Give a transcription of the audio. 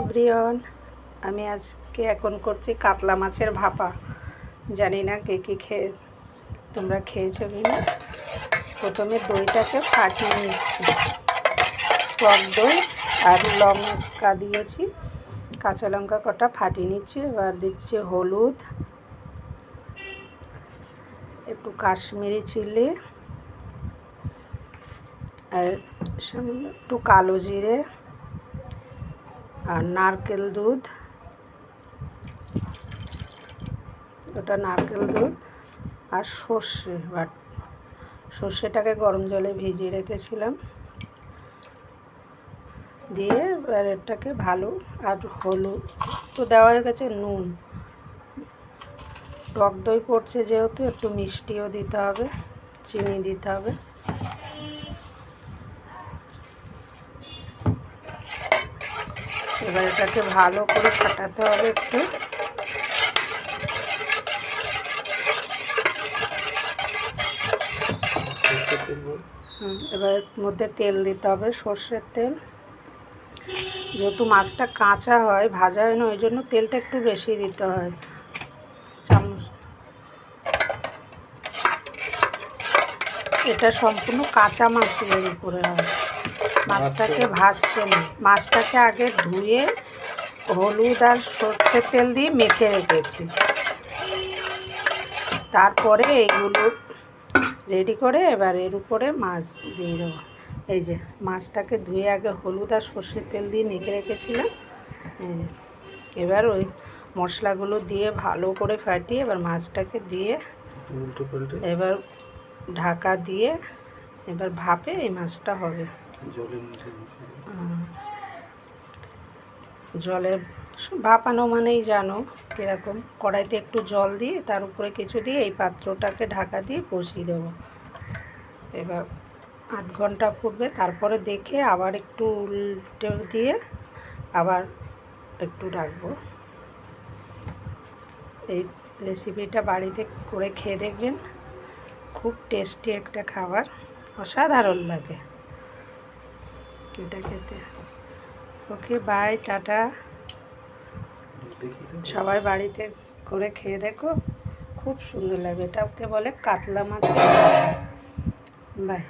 Everyone, আমি আজকে এখন করছি কাতলা মাছের ভাপা। জানি না কে কী তোমরা খেয়েছো কি না। প্রথমে দইটাকে ফাটিয়ে নিচ্ছি, টক দই আর লঙ্কা দিয়েছি, কাঁচা লঙ্কা কটা ফাটিয়ে নিচ্ছি। এবার দিচ্ছি হলুদ, একটু কাশ্মীরি চিলি আর একটু কালো জিরে আর নারকেল দুধ, ওটা নারকেল দুধ আর সর্ষে সর্ষেটাকে গরম জলে ভিজিয়ে রেখেছিলাম, দিয়ে এবার এটাকে ভালো, আর হলুদ তো দেওয়া হয়ে গেছে, নুন, টক দই পড়ছে যেহেতু একটু মিষ্টিও দিতে হবে, চিনি দিতে হবে। এবার এটাকে ভালো করে ফাটাতে হবে একটু। এবার মধ্যে তেল দিতে হবে, সর্ষের তেল। যেহেতু মাছটা কাঁচা হয়, ভাজা হয় না, ওই জন্য তেলটা একটু বেশি দিতে হয়, চামচ। এটা সম্পূর্ণ কাঁচা মাছের উপরে হয়, মাছটাকে ভাজতে নেই। মাছটাকে আগে ধুয়ে হলুদ আর সর্ষের তেল দিয়ে মেখে রেখেছি, তারপরে এইগুলো রেডি করে এবার এর উপরে মাছ দিয়ে দেবো। এই যে মাছটাকে ধুয়ে আগে হলুদ আর সর্ষের তেল দিয়ে মেখে রেখেছিলাম। এবার ওই মশলাগুলো দিয়ে ভালো করে ফাটিয়ে এবার মাছটাকে দিয়ে এবার ঢাকা দিয়ে এবার ভাপে এই মাছটা হবে। জলে ভাপানো মানেই জানো কীরকম, কড়াইতে একটু জল দিয়ে তার উপরে কিছু দিয়ে এই পাত্রটাকে ঢাকা দিয়ে বসিয়ে দেবো। এবার আধ ঘন্টা ফুটবে, তারপরে দেখে আবার একটু উল্টে দিয়ে আবার একটু রাখবো। এই রেসিপিটা বাড়িতে করে খেয়ে দেখবেন, খুব টেস্টি একটা খাবার, অসাধারণ লাগে এটা খেতে। ওকে, বাই, টাটা। সবাই বাড়িতে করে খেয়ে দেখো, খুব সুন্দর লাগে। এটাকে বলে কাতলা মাছ। বাই।